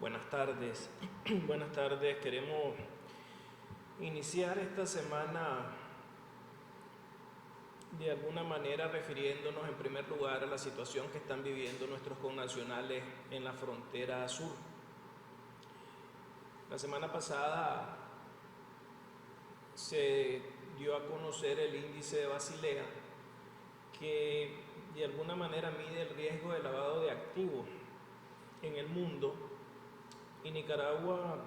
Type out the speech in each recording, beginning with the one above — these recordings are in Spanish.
Buenas tardes. Buenas tardes. Queremos iniciar esta semana de alguna manera refiriéndonos en primer lugar a la situación que están viviendo nuestros connacionales en la frontera sur. La semana pasada se dio a conocer el índice de Basilea, que de alguna manera mide el riesgo de lavado de activos en el mundo, y Nicaragua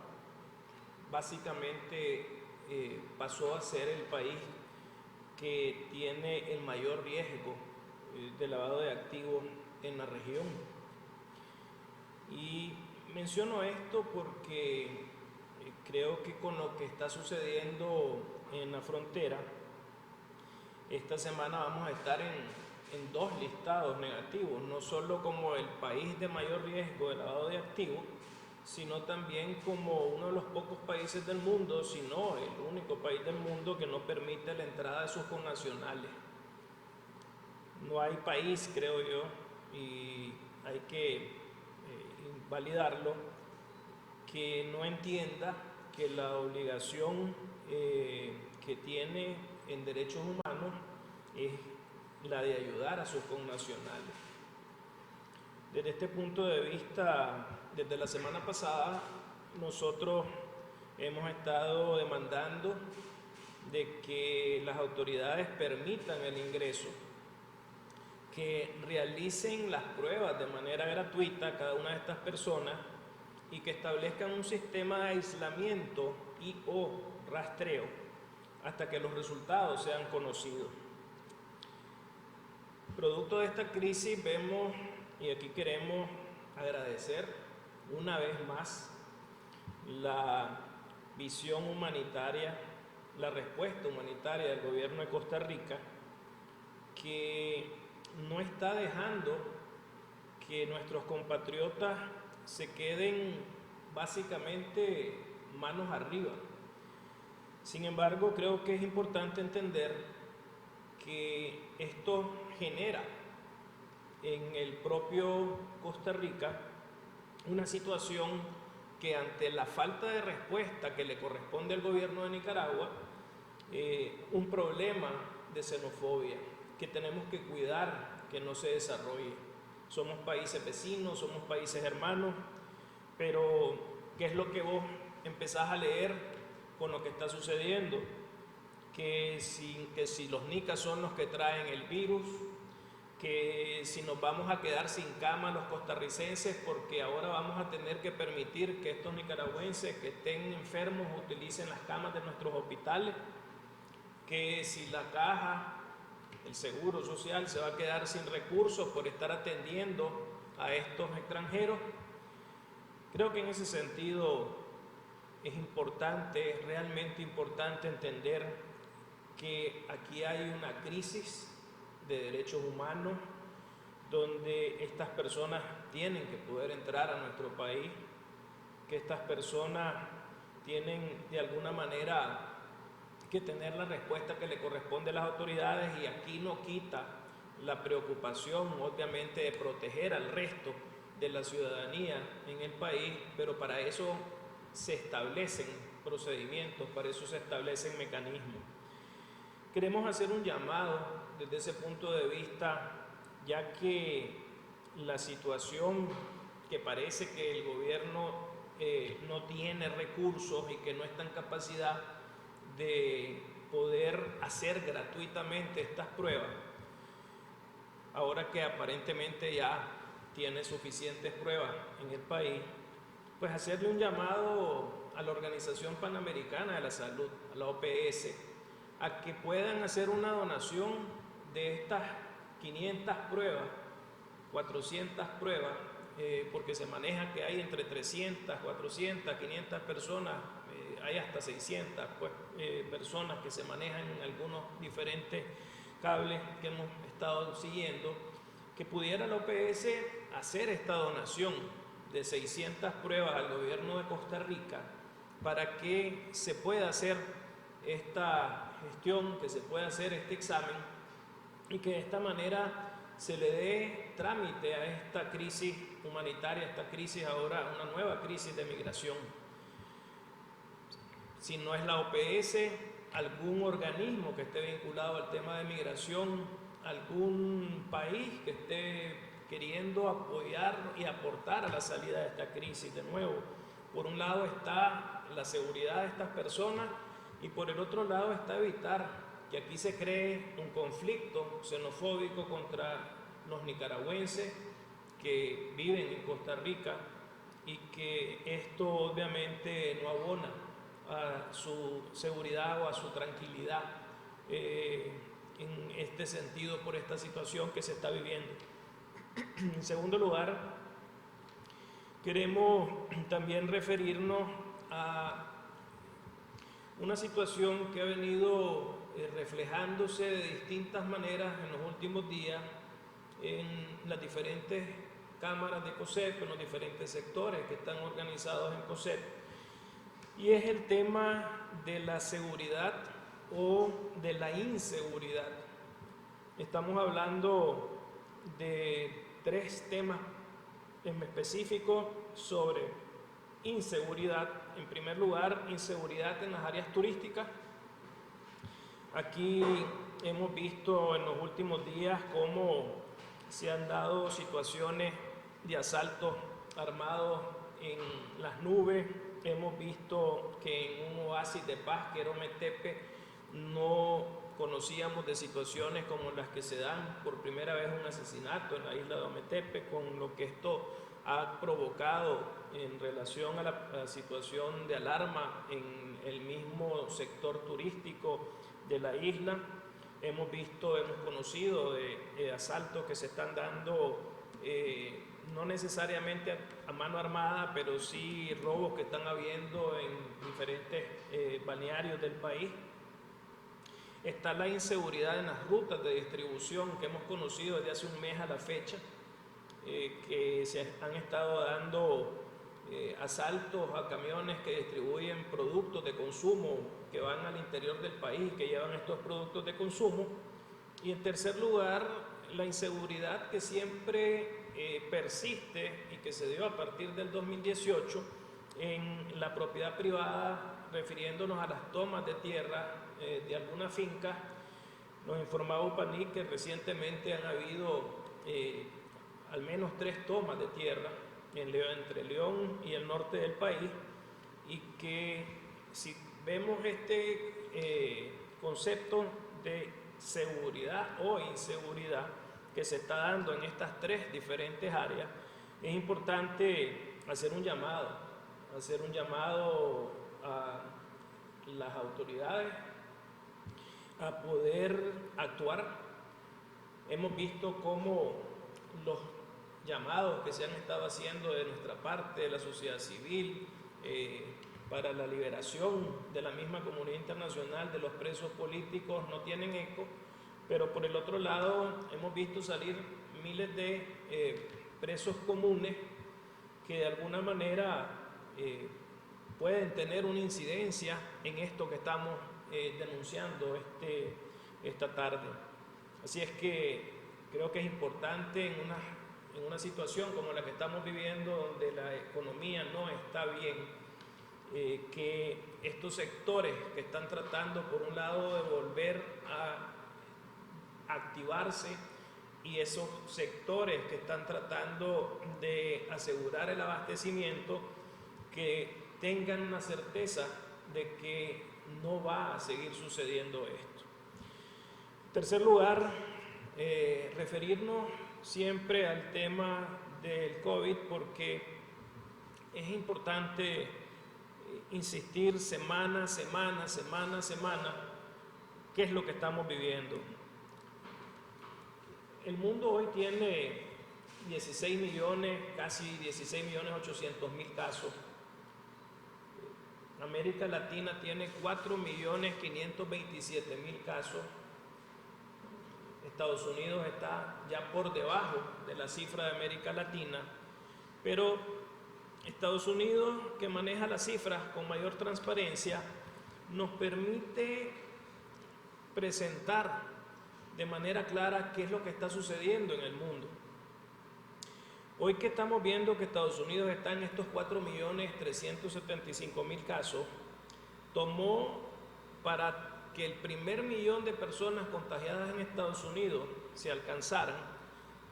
básicamente pasó a ser el país que tiene el mayor riesgo de lavado de activos en la región. Y menciono esto porque creo que con lo que está sucediendo en la frontera, esta semana vamos a estar en dos listados negativos, no solo como el país de mayor riesgo de lavado de activos, sino también como uno de los pocos países del mundo, si no el único país del mundo que no permite la entrada de sus connacionales. No hay país, creo yo, y hay que validarlo, que no entienda que la obligación que tiene en derechos humanos es la de ayudar a sus connacionales. Desde este punto de vista, desde la semana pasada, nosotros hemos estado demandando de que las autoridades permitan el ingreso, que realicen las pruebas de manera gratuita a cada una de estas personas y que establezcan un sistema de aislamiento y o rastreo hasta que los resultados sean conocidos. Producto de esta crisis vemos, y aquí queremos agradecer una vez más la visión humanitaria, la respuesta humanitaria del gobierno de Costa Rica, que no está dejando que nuestros compatriotas se queden básicamente manos arriba. Sin embargo, creo que es importante entender que esto genera en el propio Costa Rica una situación que, ante la falta de respuesta que le corresponde al gobierno de Nicaragua, un problema de xenofobia que tenemos que cuidar que no se desarrolle. Somos países vecinos, somos países hermanos, pero ¿qué es lo que vos empezás a leer con lo que está sucediendo? Que si los nicas son los que traen el virus, que si nos vamos a quedar sin cama los costarricenses porque ahora vamos a tener que permitir que estos nicaragüenses que estén enfermos utilicen las camas de nuestros hospitales, que si la caja, el seguro social, se va a quedar sin recursos por estar atendiendo a estos extranjeros. Creo que en ese sentido es importante, es realmente importante entender que aquí hay una crisis de derechos humanos donde estas personas tienen que poder entrar a nuestro país, que estas personas tienen de alguna manera que tener la respuesta que le corresponde a las autoridades, y aquí no quita la preocupación obviamente de proteger al resto de la ciudadanía en el país, pero para eso se establecen procedimientos, para eso se establecen mecanismos. Queremos hacer un llamado desde ese punto de vista, ya que la situación que parece que el gobierno no tiene recursos y que no está en capacidad de poder hacer gratuitamente estas pruebas, ahora que aparentemente ya tiene suficientes pruebas en el país, pues hacerle un llamado a la Organización Panamericana de la Salud, a la OPS, a que puedan hacer una donación de estas 500 pruebas, 400 pruebas, porque se maneja que hay entre 300, 400, 500 personas, hay hasta 600 personas que se manejan en algunos diferentes cables que hemos estado siguiendo, que pudiera la OPS hacer esta donación de 600 pruebas al gobierno de Costa Rica para que se pueda hacer esta gestión, que se pueda hacer este examen y que de esta manera se le dé trámite a esta crisis humanitaria, esta crisis ahora, una nueva crisis de migración. Si no es la OPS, algún organismo que esté vinculado al tema de migración, algún país que esté queriendo apoyar y aportar a la salida de esta crisis. De nuevo, por un lado está la seguridad de estas personas y por el otro lado está evitar que aquí se cree un conflicto xenofóbico contra los nicaragüenses que viven en Costa Rica y que esto obviamente no abona a su seguridad o a su tranquilidad en este sentido por esta situación que se está viviendo. En segundo lugar, queremos también referirnos a una situación que ha venido reflejándose de distintas maneras en los últimos días en las diferentes cámaras de COSEP, en los diferentes sectores que están organizados en COSEP, y es el tema de la seguridad o de la inseguridad. Estamos hablando de 3 temas en específico sobre inseguridad. En primer lugar, inseguridad en las áreas turísticas. Aquí hemos visto en los últimos días cómo se han dado situaciones de asaltos armados en las nubes. Hemos visto que en un oasis de paz, que era Ometepe, no conocíamos de situaciones como las que se dan por primera vez un asesinato en la isla de Ometepe, con lo que esto ha provocado en relación a la situación de alarma en el mismo sector turístico de la isla. Hemos conocido de asaltos que se están dando, no necesariamente a mano armada, pero sí robos que están habiendo en diferentes balnearios del país. Está la inseguridad en las rutas de distribución que hemos conocido desde hace un mes a la fecha, que se han estado dando asaltos a camiones que distribuyen productos de consumo que van al interior del país, que llevan estos productos de consumo. Y en tercer lugar, la inseguridad que siempre persiste y que se dio a partir del 2018 en la propiedad privada, refiriéndonos a las tomas de tierra de algunas fincas. Nos informaba UPANIC que recientemente han habido al menos 3 tomas de tierra entre León y el norte del país, y que si vemos este concepto de seguridad o inseguridad que se está dando en estas 3 diferentes áreas, es importante hacer un llamado a las autoridades a poder actuar. Hemos visto cómo los llamados que se han estado haciendo de nuestra parte, de la sociedad civil, para la liberación de la misma comunidad internacional de los presos políticos no tienen eco, pero por el otro lado hemos visto salir miles de presos comunes que de alguna manera pueden tener una incidencia en esto que estamos denunciando esta tarde. Así es que creo que es importante en una situación como la que estamos viviendo, donde la economía no está bien, que estos sectores que están tratando por un lado de volver a activarse, y esos sectores que están tratando de asegurar el abastecimiento, que tengan una certeza de que no va a seguir sucediendo esto. En tercer lugar, referirnos siempre al tema del COVID, porque es importante insistir semana a semana, qué es lo que estamos viviendo. El mundo hoy tiene 16 millones, casi 16.800.000 casos. América Latina tiene 4.527.000 casos. Estados Unidos está ya por debajo de la cifra de América Latina, pero Estados Unidos, que maneja las cifras con mayor transparencia, nos permite presentar de manera clara qué es lo que está sucediendo en el mundo. Hoy que estamos viendo que Estados Unidos está en estos 4.375.000 casos, tomó para que el primer millón de personas contagiadas en Estados Unidos se alcanzaran,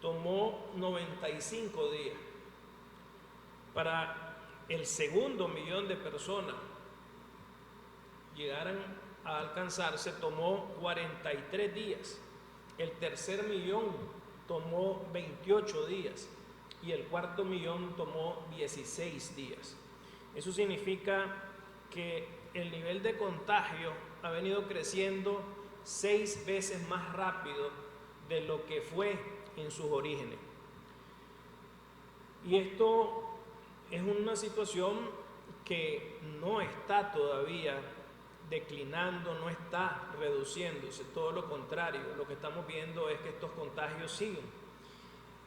tomó 95 días. Para el segundo millón de personas llegaran a alcanzarse, tomó 43 días. El tercer millón tomó 28 días y el cuarto millón tomó 16 días. Eso significa que el nivel de contagio ha venido creciendo 6 veces más rápido de lo que fue en sus orígenes. Y esto es una situación que no está todavía declinando, no está reduciéndose, todo lo contrario, lo que estamos viendo es que estos contagios siguen.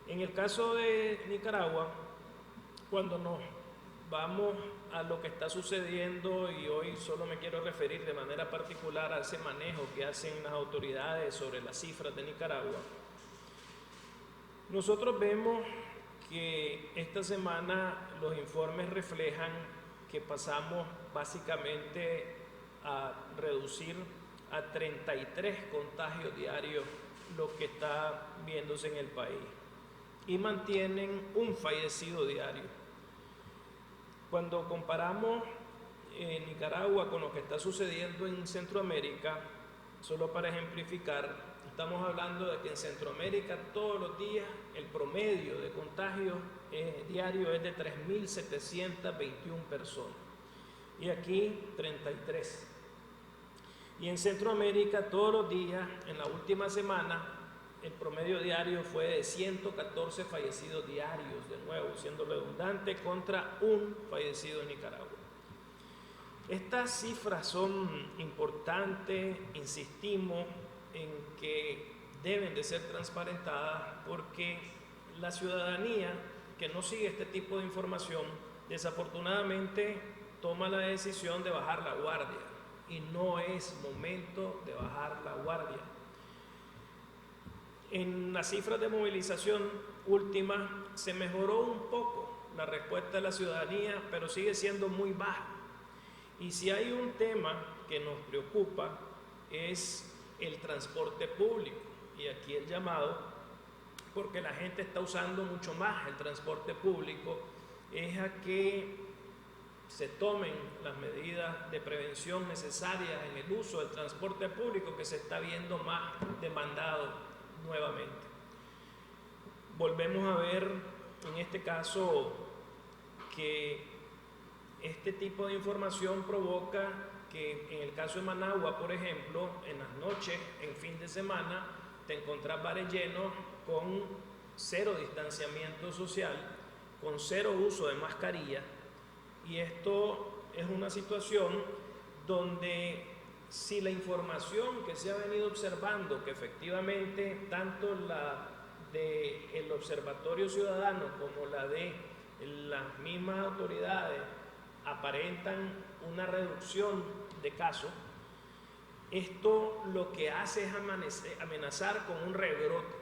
En el caso de Nicaragua, cuando nos vamos a lo que está sucediendo, y hoy solo me quiero referir de manera particular a ese manejo que hacen las autoridades sobre las cifras de Nicaragua, nosotros vemos que esta semana los informes reflejan que pasamos básicamente a reducir a 33 contagios diarios lo que está viéndose en el país y mantienen un fallecido diario. Cuando comparamos Nicaragua con lo que está sucediendo en Centroamérica, solo para ejemplificar, estamos hablando de que en Centroamérica todos los días el promedio de contagios diario es de 3.721 personas y aquí 33. Y en Centroamérica todos los días, en la última semana, el promedio diario fue de 114 fallecidos diarios, de nuevo, siendo redundante, contra un fallecido en Nicaragua. Estas cifras son importantes, insistimos en que deben de ser transparentadas porque la ciudadanía que no sigue este tipo de información, desafortunadamente toma la decisión de bajar la guardia y no es momento de bajar la guardia. En las cifras de movilización última se mejoró un poco la respuesta de la ciudadanía, pero sigue siendo muy baja. Y si hay un tema que nos preocupa es el transporte público. Y aquí el llamado, porque la gente está usando mucho más el transporte público, es a que se tomen las medidas de prevención necesarias en el uso del transporte público, que se está viendo más demandado nuevamente. Volvemos a ver en este caso que este tipo de información provoca que en el caso de Managua, por ejemplo, en las noches, en fin de semana, te encontrás bares llenos con 0 distanciamiento social, con 0 uso de mascarilla, y esto es una situación donde si la información que se ha venido observando, que efectivamente tanto la del Observatorio Ciudadano como la de las mismas autoridades aparentan una reducción de casos, esto lo que hace es amenazar con un rebrote.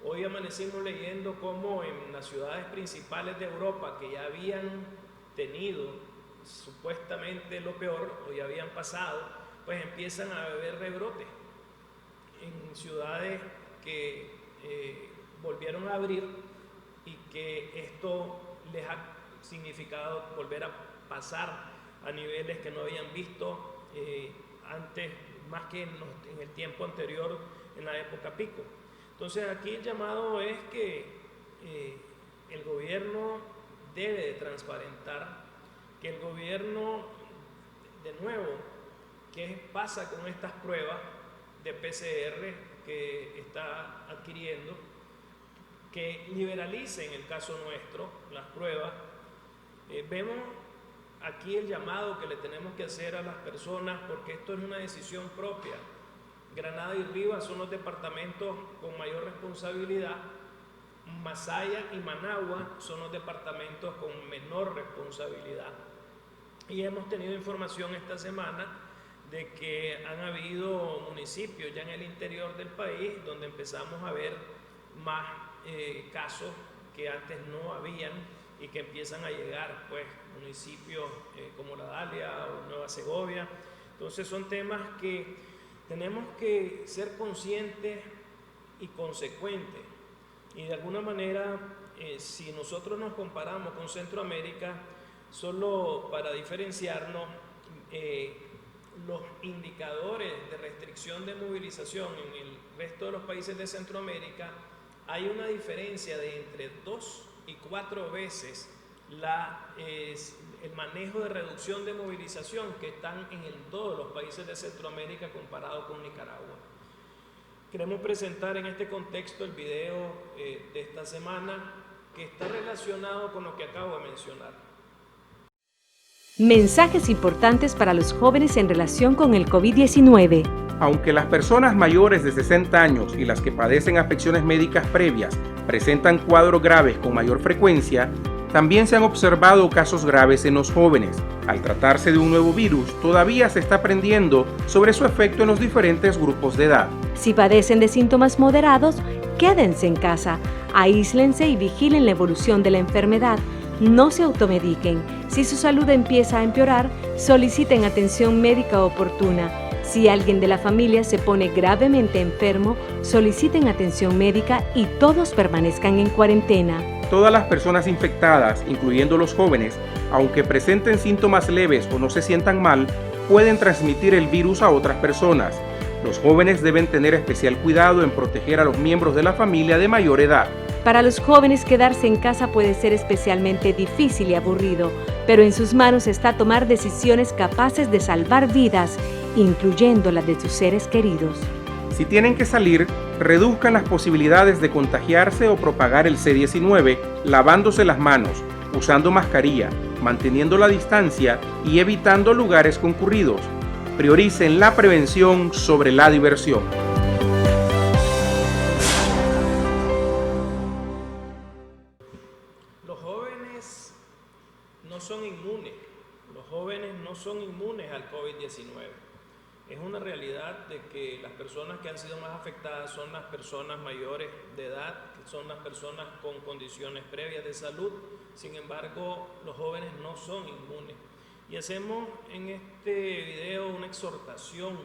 Hoy amanecimos leyendo cómo en las ciudades principales de Europa que ya habían tenido supuestamente lo peor o ya habían pasado, pues empiezan a haber rebrotes en ciudades que volvieron a abrir y que esto les ha significado volver a pasar a niveles que no habían visto antes, más que en el tiempo anterior, en la época pico. Entonces aquí el llamado es que el gobierno debe de transparentar, que el gobierno, de nuevo, ¿qué pasa con estas pruebas de PCR que está adquiriendo? Que liberalice en el caso nuestro las pruebas. Vemos aquí el llamado que le tenemos que hacer a las personas, porque esto es una decisión propia. Granada y Rivas son los departamentos con mayor responsabilidad, Masaya y Managua son los departamentos con menor responsabilidad. Y hemos tenido información esta semana de que han habido municipios ya en el interior del país donde empezamos a ver más casos que antes no habían y que empiezan a llegar, pues, municipios como La Dalia o Nueva Segovia. Entonces son temas que tenemos que ser conscientes y consecuentes, y de alguna manera si nosotros nos comparamos con Centroamérica, solo para diferenciarnos, los indicadores de restricción de movilización en el resto de los países de Centroamérica, hay una diferencia de entre 2 y 4 veces el manejo de reducción de movilización que están en todos los países de Centroamérica comparado con Nicaragua. Queremos presentar en este contexto el video de esta semana que está relacionado con lo que acabo de mencionar. Mensajes importantes para los jóvenes en relación con el COVID-19. Aunque las personas mayores de 60 años y las que padecen afecciones médicas previas presentan cuadros graves con mayor frecuencia, también se han observado casos graves en los jóvenes. Al tratarse de un nuevo virus, todavía se está aprendiendo sobre su efecto en los diferentes grupos de edad. Si padecen de síntomas moderados, quédense en casa, aíslense y vigilen la evolución de la enfermedad. No se automediquen. Si su salud empieza a empeorar, soliciten atención médica oportuna. Si alguien de la familia se pone gravemente enfermo, soliciten atención médica y todos permanezcan en cuarentena. Todas las personas infectadas, incluyendo los jóvenes, aunque presenten síntomas leves o no se sientan mal, pueden transmitir el virus a otras personas. Los jóvenes deben tener especial cuidado en proteger a los miembros de la familia de mayor edad. Para los jóvenes, quedarse en casa puede ser especialmente difícil y aburrido, pero en sus manos está tomar decisiones capaces de salvar vidas, incluyendo las de sus seres queridos. Si tienen que salir, reduzcan las posibilidades de contagiarse o propagar el C-19 lavándose las manos, usando mascarilla, manteniendo la distancia y evitando lugares concurridos. Prioricen la prevención sobre la diversión. Los jóvenes no son inmunes. Los jóvenes no son inmunes al COVID-19. Es una realidad de que las personas que han sido más afectadas son las personas mayores de edad, son las personas con condiciones previas de salud. Sin embargo, los jóvenes no son inmunes. Y hacemos en este video una exhortación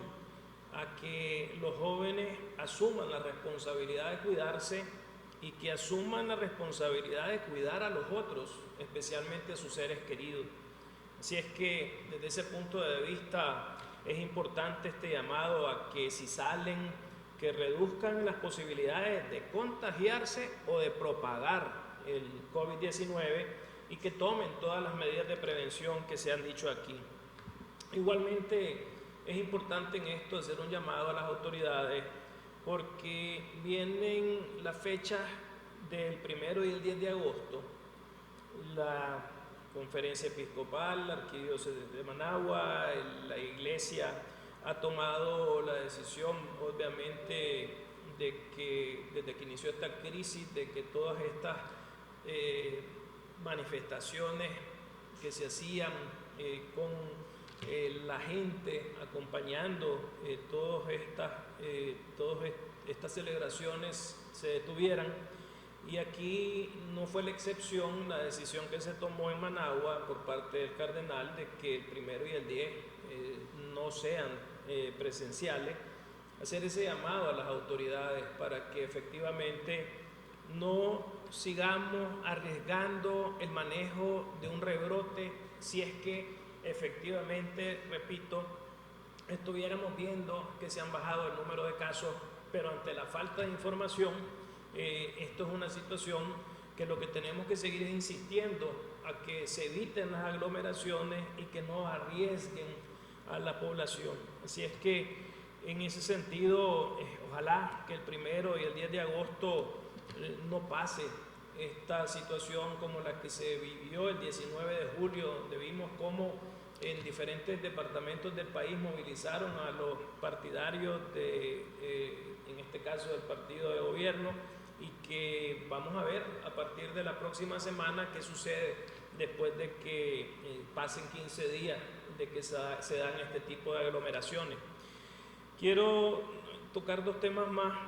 a que los jóvenes asuman la responsabilidad de cuidarse y que asuman la responsabilidad de cuidar a los otros, especialmente a sus seres queridos. Así es que desde ese punto de vista es importante este llamado a que si salen, que reduzcan las posibilidades de contagiarse o de propagar el COVID-19 y que tomen todas las medidas de prevención que se han dicho aquí. Igualmente es importante en esto hacer un llamado a las autoridades porque vienen las fechas del 1 y el 10 de agosto, la Conferencia Episcopal, la Arquidiócesis de Managua, la Iglesia ha tomado la decisión, obviamente, de que desde que inició esta crisis, de que todas estas manifestaciones que se hacían con la gente acompañando todas estas celebraciones se detuvieran. Y aquí no fue la excepción la decisión que se tomó en Managua por parte del cardenal de que el 1 y el 10 no sean presenciales, hacer ese llamado a las autoridades para que efectivamente no sigamos arriesgando el manejo de un rebrote si es que efectivamente, repito, estuviéramos viendo que se han bajado el número de casos, pero ante la falta de información, esto es una situación que lo que tenemos que seguir es insistiendo a que se eviten las aglomeraciones y que no arriesguen a la población. Así es que en ese sentido, ojalá que el 1 y el 10 de agosto no pase esta situación como la que se vivió el 19 de julio, donde vimos cómo en diferentes departamentos del país movilizaron a los partidarios en este caso del partido de gobierno, y que vamos a ver a partir de la próxima semana qué sucede después de que pasen 15 días de que se dan este tipo de aglomeraciones. Quiero tocar dos temas más,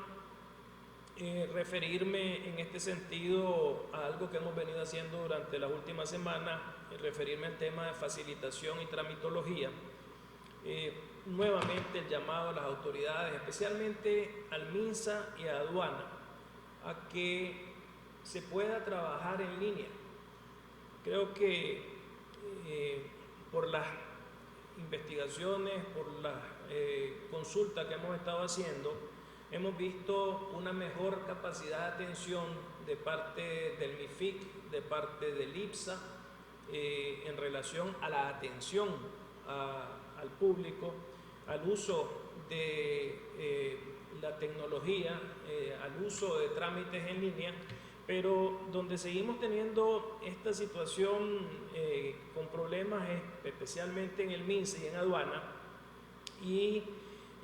referirme en este sentido a algo que hemos venido haciendo durante las últimas semanas, referirme al tema de facilitación y tramitología. Nuevamente el llamado a las autoridades, especialmente al MINSA y a Aduana, a que se pueda trabajar en línea. Creo que por las investigaciones, por las consultas que hemos estado haciendo, hemos visto una mejor capacidad de atención de parte del MIFIC, de parte del IPSA, en relación a la atención al público, al uso de la tecnología, al uso de trámites en línea, pero donde seguimos teniendo esta situación con problemas especialmente en el MINSA y en Aduana, y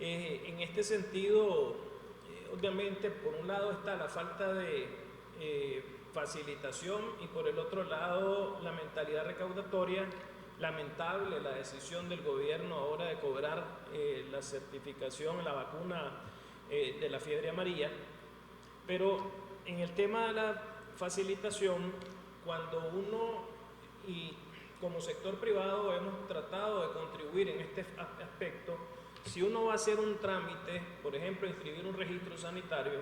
en este sentido, obviamente, por un lado está la falta de facilitación y por el otro lado la mentalidad recaudatoria. Lamentable la decisión del gobierno ahora de cobrar la certificación, la vacuna de la fiebre amarilla, pero en el tema de la facilitación, cuando uno y como sector privado hemos tratado de contribuir en este aspecto, si uno va a hacer un trámite, por ejemplo, inscribir un registro sanitario,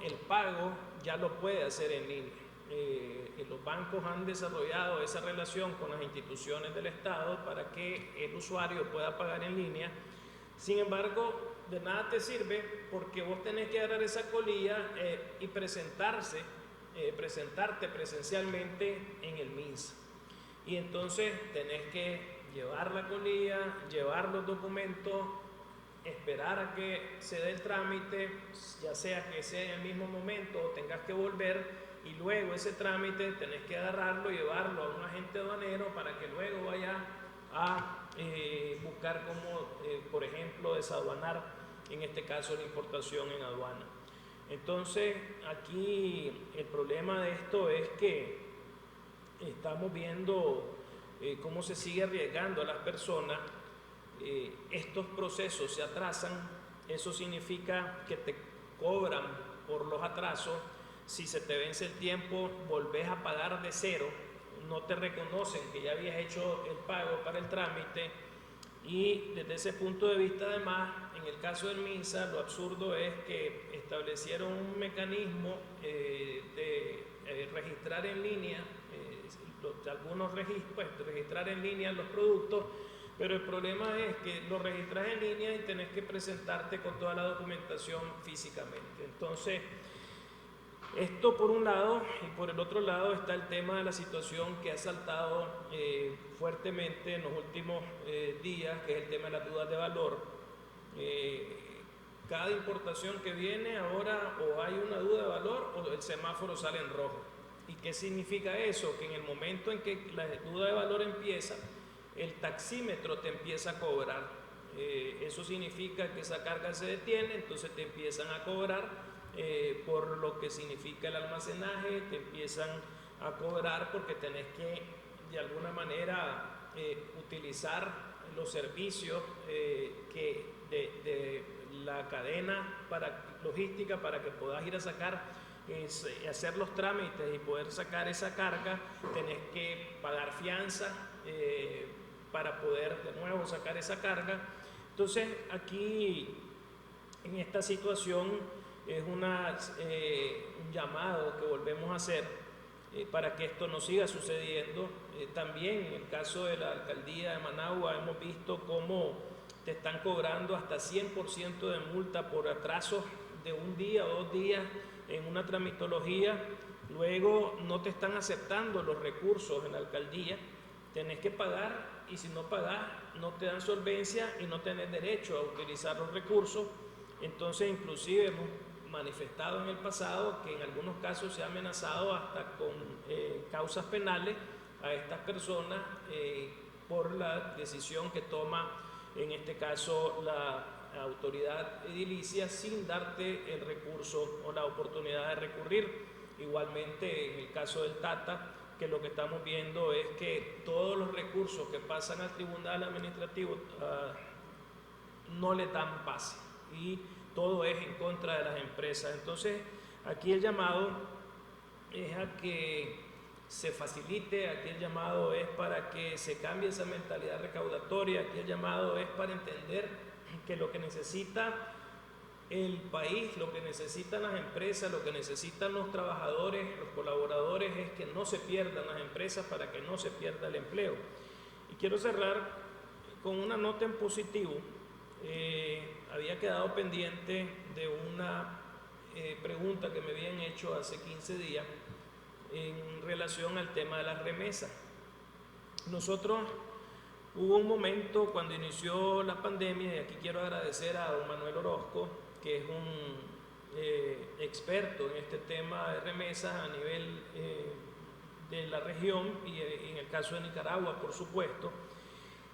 el pago ya lo puede hacer en línea. Los bancos han desarrollado esa relación con las instituciones del Estado para que el usuario pueda pagar en línea. Sin embargo, de nada te sirve porque vos tenés que agarrar esa colilla y presentarte presencialmente en el MINSA. Y entonces tenés que llevar la colilla, llevar los documentos, esperar a que se dé el trámite, ya sea que sea en el mismo momento o tengas que volver, y luego ese trámite tenés que agarrarlo, llevarlo a un agente aduanero para que luego vaya a buscar cómo, por ejemplo, desaduanar, en este caso, la importación en aduana. Entonces, aquí el problema de esto es que estamos viendo cómo se sigue arriesgando a las personas. Estos procesos se atrasan, eso significa que te cobran por los atrasos. Si se te vence el tiempo, volvés a pagar de cero, no te reconocen que ya habías hecho el pago para el trámite, y desde ese punto de vista, además, en el caso del MINSA, lo absurdo es que establecieron un mecanismo de registrar en línea, algunos registrar en línea los productos, pero el problema es que lo registras en línea y tenés que presentarte con toda la documentación físicamente. Entonces, esto por un lado, y por el otro lado está el tema de la situación que ha saltado fuertemente en los últimos días, que es el tema de las dudas de valor. Cada importación que viene ahora o hay una duda de valor o el semáforo sale en rojo. ¿Y qué significa eso? Que en el momento en que la duda de valor empieza, el taxímetro te empieza a cobrar. Eso significa que esa carga se detiene, entonces te empiezan a cobrar por lo que significa el almacenaje, te empiezan a cobrar porque tenés que de alguna manera utilizar los servicios de la cadena logística para que puedas ir a sacar, hacer los trámites y poder sacar esa carga. Tenés que pagar fianza para poder de nuevo sacar esa carga. Entonces aquí en esta situación es un llamado que volvemos a hacer para que esto no siga sucediendo. También en el caso de la alcaldía de Managua hemos visto cómo te están cobrando hasta 100% de multa por atrasos de un día o 2 días en una tramitología. Luego no te están aceptando los recursos en la alcaldía, tenés que pagar, y si no pagás no te dan solvencia y no tenés derecho a utilizar los recursos. Entonces, inclusive hemos manifestado en el pasado que en algunos casos se ha amenazado hasta con causas penales a estas personas por la decisión que toma, en este caso, la autoridad edilicia sin darte el recurso o la oportunidad de recurrir. Igualmente, en el caso del Tata, que lo que estamos viendo es que todos los recursos que pasan al tribunal administrativo no le dan pase y todo es en contra de las empresas. Entonces, aquí el llamado es a que se facilite, aquí el llamado es para que se cambie esa mentalidad recaudatoria, aquí el llamado es para entender que lo que necesita el país, lo que necesitan las empresas, lo que necesitan los trabajadores, los colaboradores, es que no se pierdan las empresas para que no se pierda el empleo. Y quiero cerrar con una nota en positivo. Había quedado pendiente de una pregunta que me habían hecho hace 15 días en relación al tema de las remesas. Nosotros hubo un momento cuando inició la pandemia, y aquí quiero agradecer a don Manuel Orozco, que es un experto en este tema de remesas a nivel de la región y en el caso de Nicaragua, por supuesto,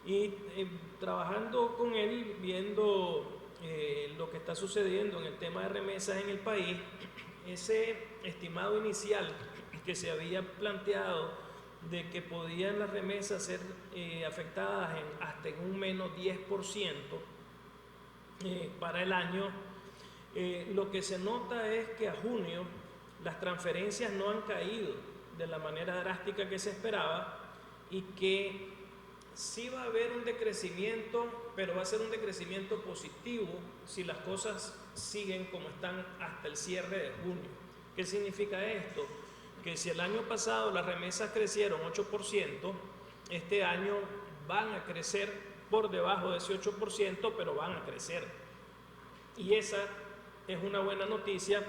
y trabajando con él, viendo lo que está sucediendo en el tema de remesas en el país, ese estimado inicial que se había planteado de que podían las remesas ser afectadas hasta en un menos 10% para el año, lo que se nota es que a junio las transferencias no han caído de la manera drástica que se esperaba y que sí va a haber un decrecimiento, pero va a ser un decrecimiento positivo si las cosas siguen como están hasta el cierre de junio. ¿Qué significa esto? Que si el año pasado las remesas crecieron 8%, este año van a crecer por debajo de ese 8%, pero van a crecer. Y esa es una buena noticia,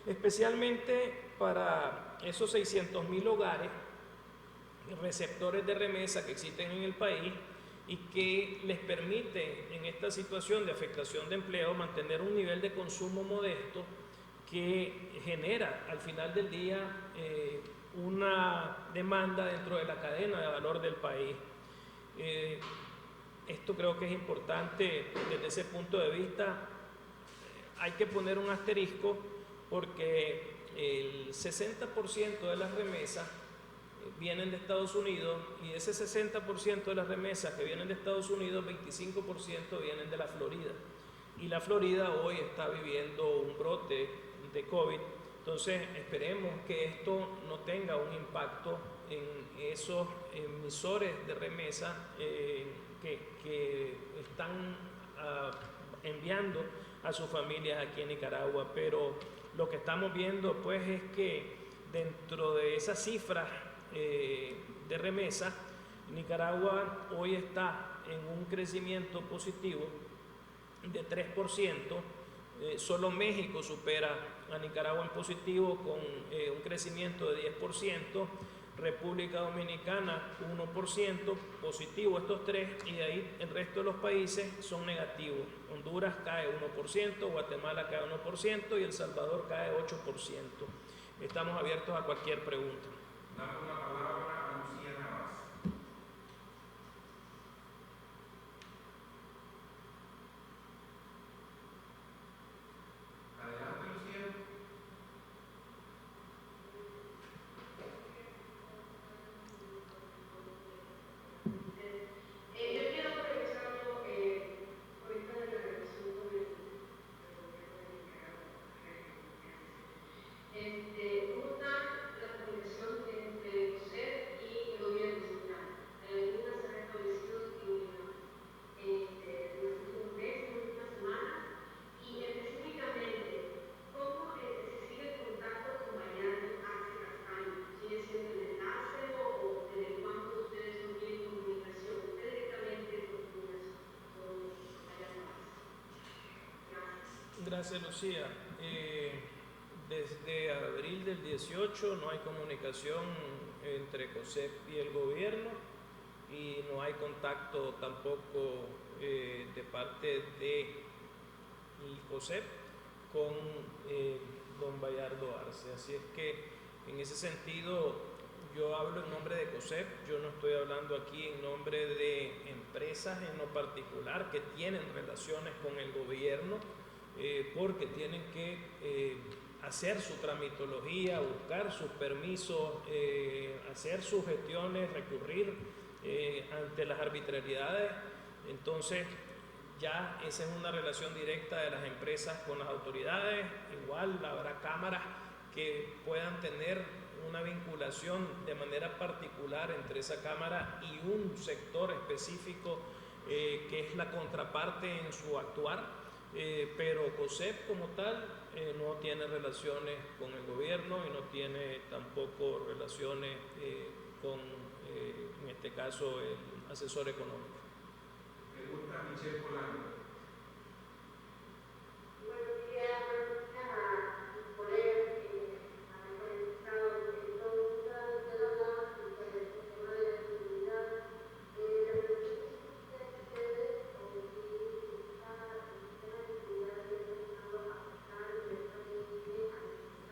especialmente para esos 600.000 hogares receptores de remesa que existen en el país y que les permite en esta situación de afectación de empleo mantener un nivel de consumo modesto que genera al final del día una demanda dentro de la cadena de valor del país. Esto creo que es importante desde ese punto de vista. Hay que poner un asterisco porque el 60% de las remesas vienen de Estados Unidos y de ese 60% de las remesas que vienen de Estados Unidos, 25% vienen de la Florida. Y la Florida hoy está viviendo un brote de COVID. Entonces esperemos que esto no tenga un impacto en esos emisores de remesa que están enviando a sus familias aquí en Nicaragua. Pero lo que estamos viendo pues es que dentro de esas cifras de remesa, Nicaragua hoy está en un crecimiento positivo de 3%, solo México supera a Nicaragua en positivo con un crecimiento de 10%, República Dominicana 1% positivo, estos tres, y de ahí el resto de los países son negativos. Honduras cae 1%, Guatemala cae 1% y El Salvador cae 8%. Estamos abiertos a cualquier pregunta. Damos la palabra a Lucía Navas. Adelante, Lucía. Yo quiero aprovecharlo ahorita de la relación con el ¿cómo está la comunicación entre usted y el gobierno central? ¿Alguna se ha establecido en los últimos meses, en las últimas semanas? Y específicamente, ¿cómo se sigue el contacto con Bayardo Arce Castaño? ¿Sigue siendo el enlace o desde cuándo ustedes no tienen comunicación? Usted directamente con Bayardo Arce. Gracias. Gracias, Lucía. Desde abril del 18 no hay comunicación entre COSEP y el gobierno y no hay contacto tampoco de parte de COSEP con don Bayardo Arce. Así es que en ese sentido yo hablo en nombre de COSEP, yo no estoy hablando aquí en nombre de empresas en lo particular que tienen relaciones con el gobierno porque tienen que hacer su tramitología, buscar sus permisos, hacer sus gestiones, recurrir ante las arbitrariedades. Entonces ya esa es una relación directa de las empresas con las autoridades. Igual habrá cámaras que puedan tener una vinculación de manera particular entre esa cámara y un sector específico que es la contraparte en su actuar, pero COSEP como tal no tiene relaciones con el gobierno y no tiene tampoco relaciones con, en este caso, el asesor económico. Pregunta Michelle Polanco. Buenos días a mis colegas que han conectado en todo el tema de la seguridad. La pregunta es si ustedes o si está el sistema de seguridad está empezando a afectar directamente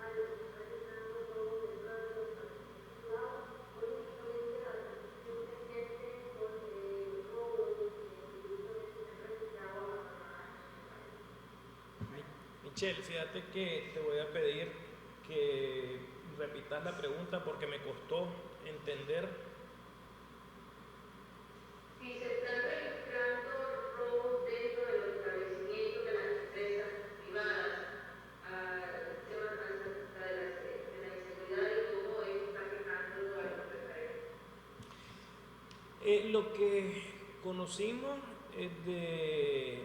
a los que están realizando todo dentro de los servicios privados o únicamente a la percepción que sienten con robos que se han registrado a la Michelle, fíjate que te voy a pedir que repitas la pregunta porque me costó entender. Si se están registrando robos dentro de los establecimientos de las empresas privadas, el tema de la inseguridad y cómo eso está afectando a los empresarios. Lo que conocimos de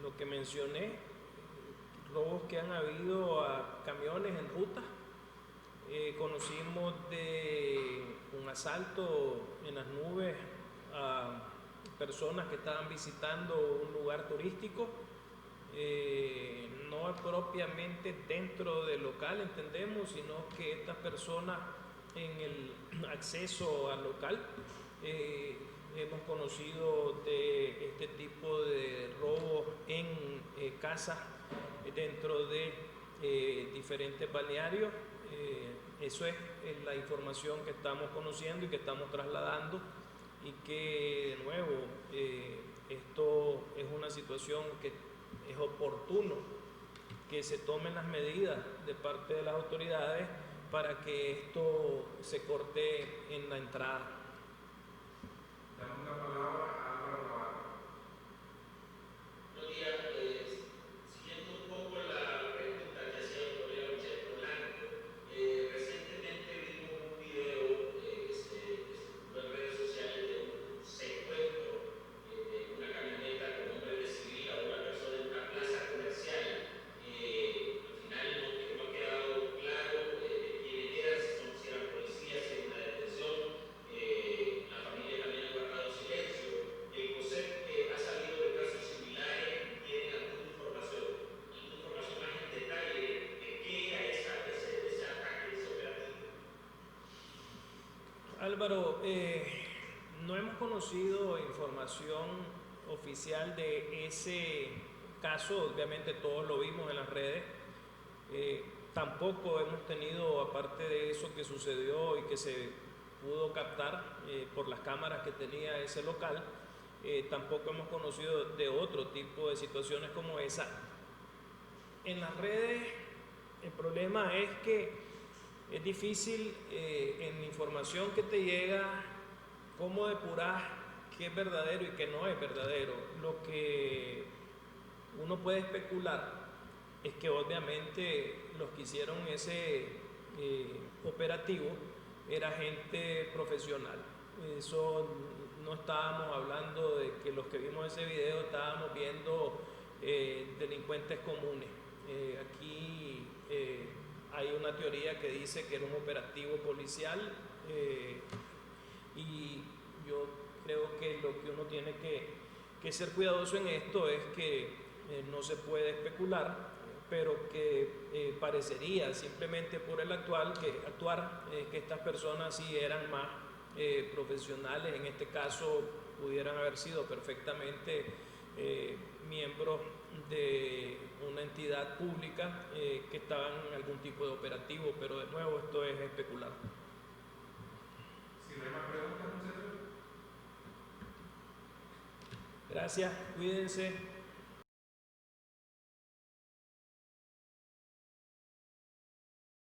lo que mencioné, robos que han habido a camiones en ruta. Conocimos de un asalto en las nubes a personas que estaban visitando un lugar turístico, no propiamente dentro del local, entendemos, sino que estas personas en el acceso al local hemos conocido de este tipo de robos en casas dentro de diferentes balnearios. Eso es la información que estamos conociendo y que estamos trasladando, y que de nuevo esto es una situación que es oportuno que se tomen las medidas de parte de las autoridades para que esto se corte en la entrada. Damos la palabra a Álvaro Navarro. Buenos días, siguiendo un poco la pregunta que hacía el colega Michelle Polanco, recientemente vimos un video que se circuló en redes sociales de un secuestro de una camioneta con nombre de civil a una persona en una plaza comercial. Al final no ha quedado claro quiénes eran, si eran policías, si era una detención. La familia también ha guardado silencio. El COSEP ha salido de casos similares. ¿Tienen alguna información más en detalle de qué era ese ataque, ese operativo? Álvaro, no hemos conocido información oficial de ese caso. Obviamente todos lo vimos en las redes. Tampoco hemos tenido, aparte de eso que sucedió y que se pudo captar por las cámaras que tenía ese local, tampoco hemos conocido de otro tipo de situaciones como esa. En las redes el problema es que es difícil en la información que te llega cómo depurar qué es verdadero y qué no es verdadero. Lo que uno puede especular es que obviamente los que hicieron ese operativo era gente profesional. Eso no estábamos hablando de que los que vimos ese video estábamos viendo delincuentes comunes. Aquí hay una teoría que dice que era un operativo policial, y yo creo que lo que uno tiene que ser cuidadoso en esto es que no se puede especular, pero que parecería simplemente por el actuar que estas personas sí eran más profesionales. En este caso pudieran haber sido perfectamente miembros de una entidad pública que estaban en algún tipo de operativo, pero de nuevo esto es especular. Si no hay más preguntas, muchachos. Gracias, cuídense.